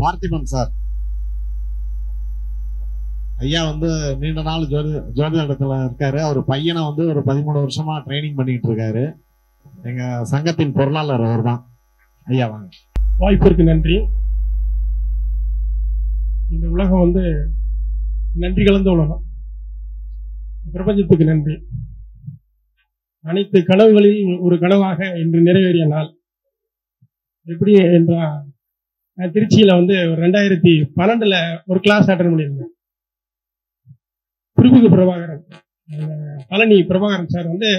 Parthiban sir ஐயா வந்து நீண்ட நாள் ஜோதிடத்துல இருக்காரு. அவர் பையனை வந்து ஒரு 13 வருஷமா ட்ரைனிங் பண்ணிட்டு இருக்காரு. எங்க சங்கத்தின் பொருளாளர் அவர் தான். ஐயா வாங்க. வாய்ப்பிற்கு நன்றி. இந்த உலகம் வந்து நன்றி கலந்த உலகம். பிரபஞ்சத்துக்கு நன்றி. அனைத்து கனவுகளில் ஒரு கனவாக இன்று நிறைவேறிய நாள். எப்படி என்றால், நான் திருச்சியில வந்து 2012 ஒரு கிளாஸ் அட்டன் பண்ணியிருந்தேன். திருமுக பிரபாகரன், பழனி பிரபாகரன் சார் வந்து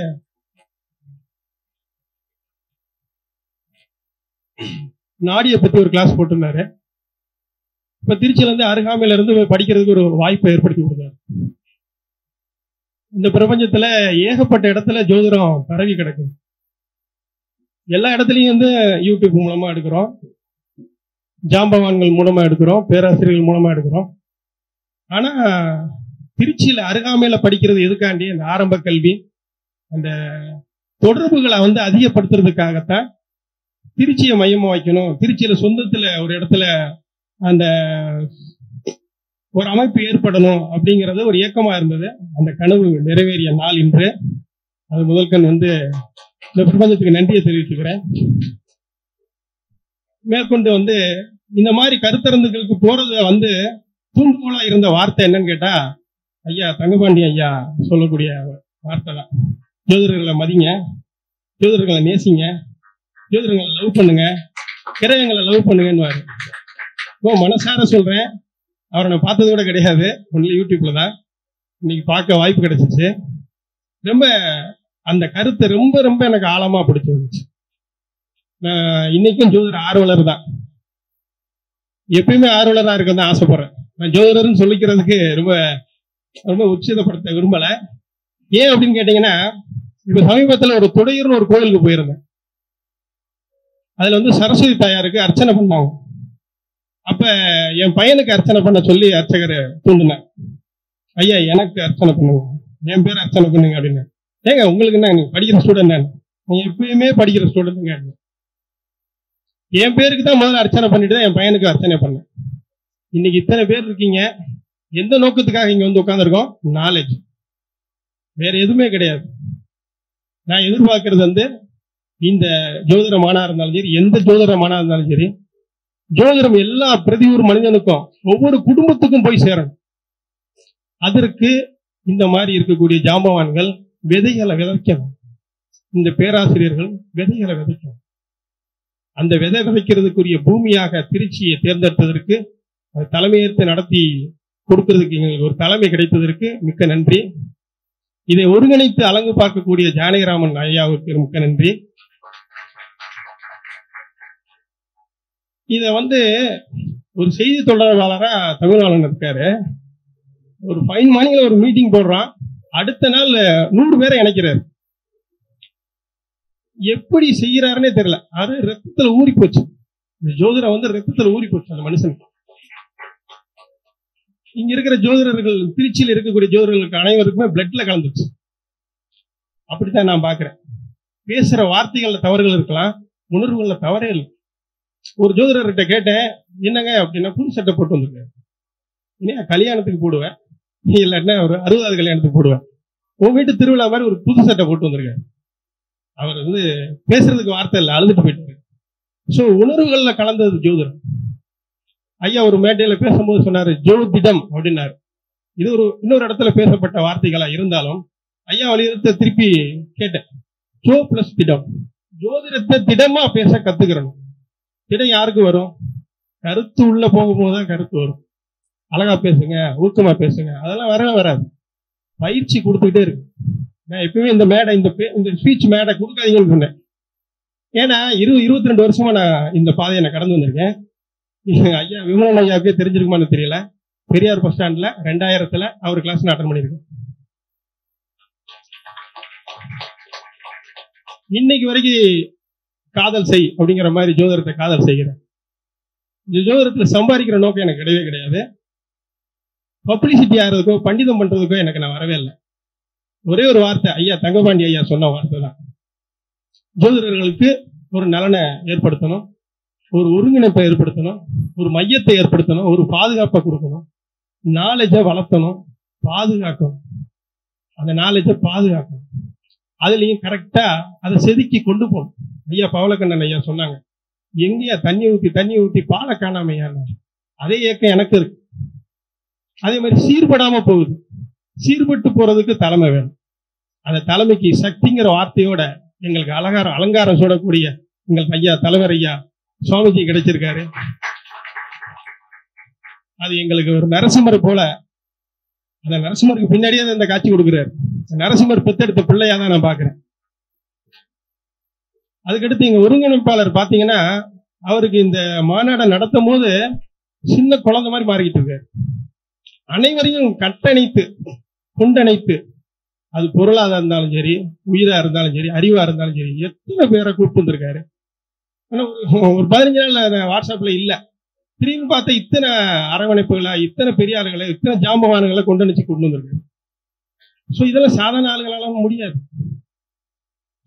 நாடியை பத்தி ஒரு கிளாஸ் போட்டிருந்தாரு. இப்ப திருச்சியில இருந்து அருகாமையில இருந்து படிக்கிறதுக்கு ஒரு வாய்ப்பை ஏற்படுத்தி கொடுத்தாரு. இந்த பிரபஞ்சத்துல ஏகப்பட்ட இடத்துல ஜோதிடம் பரவி கிடக்குது. எல்லா இடத்துலையும் வந்து யூடியூப் மூலமா எடுக்கிறோம், ஜாம்பவான்கள் மூலமா எடுக்கிறோம், பேராசிரியர்கள் மூலமா எடுக்கிறோம். ஆனா திருச்சியில அருகாமையில படிக்கிறது எதுக்காண்டி? அந்த ஆரம்ப கல்வி, அந்த தொடர்புகளை வந்து அதிகப்படுத்துறதுக்காகத்தான் திருச்சியை மையமா வைக்கணும். திருச்சியில சொந்தத்துல ஒரு இடத்துல அந்த ஒரு அமைப்பு ஏற்படணும் அப்படிங்கிறது ஒரு இயக்கமா இருந்தது. அந்த கனவு நிறைவேறிய நாள் இன்று. அது முதல்கண் வந்து இந்த பிரபஞ்சத்துக்கு நன்றியை தெரிவிச்சுக்கிறேன். மேற்கொண்டு வந்து இந்த மாதிரி கருத்தரங்குகளுக்கு போறது வந்து தூண்டுகோலா இருந்த வார்த்தை என்னன்னு கேட்டா, ஐயா தங்கபாண்டி ஐயா சொல்லக்கூடிய வார்த்தை தான். ஜோதிடர்களை மதிங்க, ஜோதிடர்களை நேசிங்க, ஜோதிடர்களை லவ் பண்ணுங்க, கிரகங்களை லவ் பண்ணுங்கன்னு. மனசார சொல்றேன். அவரை நான் பார்த்தது கூட கிடையாது, ஒன்லி யூடியூப்ல தான் இன்னைக்கு பார்க்க வாய்ப்பு கிடைச்சிச்சு. ரொம்ப அந்த கருத்தை ரொம்ப ரொம்ப எனக்கு ஆழமா பிடிச்சிருந்துச்சு. நான் இன்னைக்கும் ஜோதிடர் ஆர்வலர் தான், எப்பயுமே ஆர்வலராக இருக்க தான் ஆசைப்படுறேன். நான் ஜோதிடர்னு சொல்லிக்கிறதுக்கு ரொம்ப ரொம்ப உச்சிதப்படுத்த விரும்பல. ஏன் அப்படின்னு கேட்டீங்கன்னா, இப்ப சமீபத்தில் ஒரு துடையூர்னு ஒரு கோயிலுக்கு போயிருந்தேன். அதுல வந்து சரஸ்வதி தாயாருக்கு அர்ச்சனை பண்ணாங்க. அப்ப என் பையனுக்கு அர்ச்சனை பண்ண சொல்லி அர்ச்சகர் தூண்டினார். ஐயா எனக்கு அர்ச்சனை பண்ணுங்க, என் பேர் அர்ச்சனை பண்ணுங்க அப்படின்னு. ஏங்க உங்களுக்கு என்ன, நீங்க படிக்கிற ஸ்டூடெண்ட் தானே, நீங்க எப்பயுமே படிக்கிற ஸ்டூடெண்ட்டுங்க. என் பேருக்கு தான் முதல்ல அர்ச்சனை பண்ணிட்டு தான் என் பையனுக்கு அர்ச்சனை பண்ணேன். இன்னைக்கு இத்தனை பேர் இருக்கீங்க. எந்த நோக்கத்துக்காக இங்க வந்து உட்காந்துருக்கோம்? நாலேஜ், வேற எதுவுமே கிடையாது. நான் எதிர்பார்க்கறது வந்து இந்த ஜோதிடமானா இருந்தாலும் சரி, எந்த ஜோதிடமானா இருந்தாலும் சரி, ஜோதிடம் எல்லா பிரதி ஒரு மனிதனுக்கும் ஒவ்வொரு குடும்பத்துக்கும் போய் சேரணும். அதற்கு இந்த மாதிரி இருக்கக்கூடிய ஜாம்பவான்கள் விதைகளை விதைக்கணும். இந்த பேராசிரியர்கள் விதைகளை விதைக்கணும். அந்த விதை விதைக்கிறதுக்குரிய பூமியாக திருச்சியை தேர்ந்தெடுத்ததற்கு, தலைமையேற்று நடத்தி கொடுக்கிறதுக்கு எங்களுக்கு ஒரு தலைமை கிடைத்ததற்கு மிக்க நன்றி. இதை ஒருங்கிணைத்து அலங்கு பார்க்கக்கூடிய ஜானகிராமன் ஐயாவுக்கு மிக்க நன்றி. இத வந்து ஒரு செய்தி தொடர்பாளரா தமிழ்நாளன் இருக்காரு. ஒரு ஃபைன் மார்னிங்ல ஒரு மீட்டிங் போடுறான், அடுத்த நாள் 100 பேரை இணைக்கிறாரு. எப்படி செய்யறாருன்னே தெரியல. அது ரத்தத்துல ஊறி போச்சு. ஜோதிடம் வந்து ரத்தத்துல ஊறி போச்சு அந்த மனுஷனுக்கு. இங்க இருக்கிற ஜோதிடர்கள், திருச்சியில் இருக்கக்கூடிய ஜோதிடர்களுக்கு அனைவருக்குமே பிளட்ல கலந்துச்சு. அப்படித்தான் நான் பாக்குறேன். பேசுற வார்த்தைகள்ல தவறுகள் இருக்கலாம், உணர்வுகள்ல தவறே இல்லை. ஒரு ஜோதிடர்கிட்ட கேட்டேன், என்னங்க அப்படின்னா, புது சட்டை போட்டு வந்திருக்கேன். இனியா கல்யாணத்துக்கு போடுவேன், இல்லைன்னா ஒரு 60வது கல்யாணத்துக்கு போடுவேன். உன் வீட்டு திருவிழா மாதிரி ஒரு புது சட்டை போட்டு வந்திருக்கேன். அவர் வந்து பேசுறதுக்கு வார்த்தை இல்லை, அழுதுட்டு போயிட்டாரு. சோ உணர்வுகள்ல கலந்தது ஜோதிடம். ஐயா ஒரு மேடையில பேசும்போது சொன்னாரு ஜோதிடம் அப்படின்னாரு. இது ஒரு இன்னொரு இடத்துல பேசப்பட்ட வார்த்தைகளா இருந்தாலும் ஐயா வலியுறுத்த திருப்பி கேட்டேன். ஜோ பிளஸ் திடம். ஜோதிடத்தை திடமா பேச கத்துக்கிறணும். திடம் யாருக்கு வரும்? கருத்து உள்ள போகும்போதுதான் கருத்து வரும். அழகா பேசுங்க, ஊக்கமா பேசுங்க, அதெல்லாம் வரவே வராது. பயிற்சி கொடுத்துக்கிட்டே இருக்கு. நான் எப்பவுமே இந்த மேடை, இந்த ஸ்பீச் மேடை கொடுக்காதீங்கன்னு சொன்னேன். ஏன்னா 22 வருஷமா நான் இந்த பாதையை நான் கடந்து வந்திருக்கேன். ஐயா விமலன் ஐயாவுக்கே தெரிஞ்சிருக்குமான்னு தெரியல, பெரியார் பஸ் ஸ்டாண்ட்ல 2000 அவர் கிளாஸ் நான் அட்டன் பண்ணியிருக்கேன். இன்னைக்கு வரைக்கும் காதல் செய் அப்படிங்கிற மாதிரி ஜோதிடத்தை காதல் செய்கிறேன். இந்த ஜோதிடத்துல சம்பாதிக்கிற நோக்கம் எனக்கு கிடையவே கிடையாது. பப்ளிசிட்டி ஆகிறதுக்கோ பண்டிதம் பண்றதுக்கோ எனக்கு நான் வரவே இல்லை. ஒரே ஒரு வார்த்தை, ஐயா தங்கபாண்டி ஐயா சொன்ன வார்த்தை தான். ஜோதிடர்களுக்கு ஒரு நலனை ஏற்படுத்தணும், ஒரு ஒருங்கிணைப்பை ஏற்படுத்தணும், ஒரு மையத்தை ஏற்படுத்தணும், ஒரு பாதுகாப்பை கொடுக்கணும், நாலேஜை வளர்த்தணும், பாதுகாக்கணும். அந்த நாலேஜை பாதுகாக்கணும், அதுலயும் கரெக்டா அதை செதுக்கி கொண்டு போகணும். ஐயா பவளக்கண்ணன் ஐயா சொன்னாங்க, எங்கேயா தண்ணி ஊத்தி பாலை காணாமையா. அதே ஏக்கம் எனக்கு இருக்கு. அதே மாதிரி சீர்படாம போகுது. சீர்பட்டு போறதுக்கு தலைமை வேணும். அந்த தலைமைக்கு சக்திங்கிற வார்த்தையோட எங்களுக்கு அலங்காரம் சூடக்கூடிய எங்கள் ஐயா தலைவர் ஐயா சுவாமிஜி கிடைச்சிருக்காரு. அது எங்களுக்கு ஒரு நரசிம்மர் போல. அந்த நரசிம்மருக்கு பின்னாடியே இந்த காட்சி கொடுக்கிறாரு. நரசிம்மர் பெத்தெடுத்த பிள்ளையா தான் நான் பாக்குறேன். அதுக்கடுத்து எங்க ஒருங்கிணைப்பாளர் பாத்தீங்கன்னா, அவருக்கு இந்த மாநாடை நடத்தும் போது சின்ன குழந்தை மாதிரி மாறிக்கிட்டு இருக்காரு. அனைவரையும் கட்டணைத்து கொண்டணைத்து, அது பொருளாதாரம் இருந்தாலும் சரி, உயிரா இருந்தாலும் சரி, அறிவா இருந்தாலும் சரி, எத்தனை பேரை கூப்பிட்டு வந்திருக்காரு. ஒரு 15 நாள் வாட்ஸ்அப்ல இல்ல, திரும்பி பார்த்த இத்தனை அரவணைப்புகளை, இத்தனை பெரிய ஆளுகளை, இத்தனை ஜாம்பவான்களை கொண்டு வந்திருக்காரு. சோ இதெல்லாம் சாதாரண ஆளுகளால முடியாது.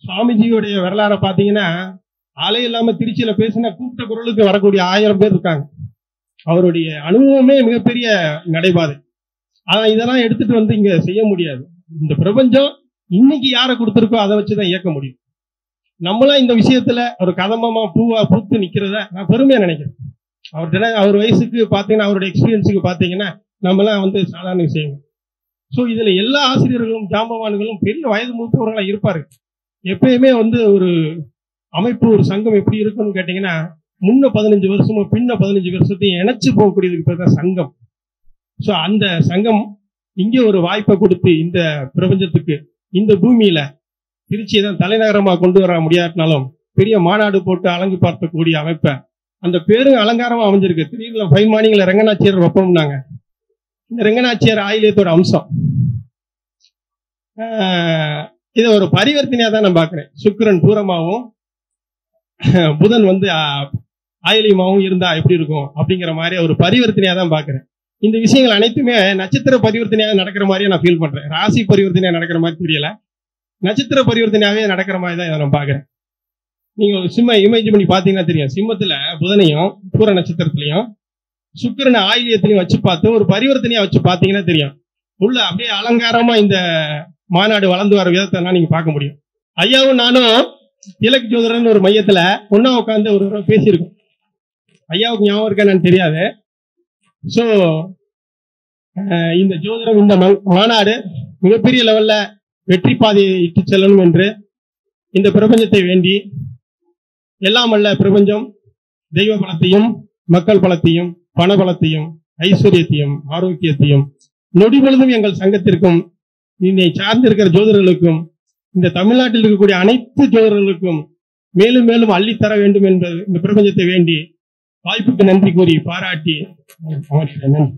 சுவாமிஜியோடைய வரலாறை பாத்தீங்கன்னா, ஆளே இல்லாம திருச்சியில பேசினா கூப்பிட்ட குரலுக்கு வரக்கூடிய 1000 பேர் இருக்காங்க. அவருடைய அனுபவமே மிகப்பெரிய நடைபாதை. ஆனா இதெல்லாம் எடுத்துட்டு வந்து இங்க செய்ய முடியாது. இந்த பிரபஞ்சம் இன்னைக்கு யாரை கொடுத்திருக்கோ அதை வச்சுதான் இயக்க முடியும். நம்மளா இந்த விஷயத்துல ஒரு கதம்பமா பூவா பூத்து நிக்கிறத நான் பெருமையா நினைக்கிறேன். அவர் வயசுக்கு பாத்தீங்கன்னா, அவருடைய எக்ஸ்பீரியன்ஸுக்கு பாத்தீங்கன்னா நம்மளாம் வந்து சாதாரண விஷயம். சோ இதுல எல்லா ஆசிரியர்களும் ஜாம்பவான்களும் பெரிய வயது மூத்தவர்களா இருப்பாரு. எப்பயுமே வந்து ஒரு அமைப்பு, ஒரு சங்கம் எப்படி இருக்குன்னு கேட்டீங்கன்னா, முன்ன 15 வருஷமும் பின்ன 15 வருஷத்தையும் இணைச்சு போகக்கூடியதுக்கு பேர் தான் சங்கம். சோ அந்த சங்கம் இங்கே ஒரு வாய்ப்பை கொடுத்து இந்த பிரபஞ்சத்துக்கு, இந்த பூமியில திருச்சியை தான் தலைநகரமா கொண்டு வர முடியாட்டினாலும் பெரிய மாநாடு போட்டு அலங்கி பார்க்கக்கூடிய அமைப்பை, அந்த பேரும் அலங்காரமா அமைஞ்சிருக்கு. திடீர்னு ஃபைன் மார்னிங்ல ரெங்கநாச்சியார் வைப்போம்னாங்க. இந்த ரெங்கநாச்சியார் ஆயிலியத்தோட அம்சம். இதை ஒரு பரிவர்த்தனையா தான் நான் பாக்குறேன். சுக்கிரன் பூரமாவும் புதன் வந்து ஆயிலியமாவும் இருந்தா எப்படி இருக்கும் அப்படிங்கிற மாதிரி ஒரு பரிவர்த்தனையா தான் பாக்குறேன். இந்த விஷயங்கள் அனைத்துமே நட்சத்திர பரிவர்த்தனையாக நடக்கிற மாதிரியே நான் ஃபீல் பண்றேன். ராசி பரிவர்த்தனையா நடக்கிற மாதிரி தெரியல, நட்சத்திர பரிவர்த்தனையாவே நடக்கிற மாதிரி தான் இதை நான் பாக்குறேன். நீங்க ஒரு சிம்ம இமேஜ் பண்ணி பாத்தீங்கன்னா தெரியும். சிம்மத்துல புதனையும் பூர நட்சத்திரத்திலையும் சுக்கிரனை ஆயிலியத்திலையும் வச்சு பார்த்து ஒரு பரிவர்த்தனையா வச்சு பாத்தீங்கன்னா தெரியும். உள்ள அப்படியே அலங்காரமா இந்த மாநாடு வளர்ந்து வர விதத்தை நீங்க பார்க்க முடியும். ஐயாவும் நானும் திலக் ஜோதிடர்னு ஒரு மையத்துல ஒன்னா உட்காந்து ஒரு பேசியிருக்கோம். ஐயாவுக்கு ஞாபகம் இருக்கான்னு தெரியாது. சோ இந்த ஜோதிடம், இந்த மாநாடு மிகப்பெரிய லெவல்ல வெற்றி பாதையை இட்டு செல்லணும் என்று இந்த பிரபஞ்சத்தை வேண்டி, எல்லாம் அல்ல பிரபஞ்சம் தெய்வ பலத்தையும், மக்கள் பலத்தையும், பண பலத்தையும், ஐஸ்வர்யத்தையும், ஆரோக்கியத்தையும் நொடி பொழுதும் எங்கள் சங்கத்திற்கும், என்னை சார்ந்திருக்கிற ஜோதிடர்களுக்கும், இந்த தமிழ்நாட்டில் இருக்கக்கூடிய அனைத்து ஜோதிடர்களுக்கும் மேலும் மேலும் அள்ளித்தர வேண்டும் என்பது இந்த பிரபஞ்சத்தை வேண்டி வாய்ப்புக்கு நன்றி கூறி பாராட்டி நன்றி.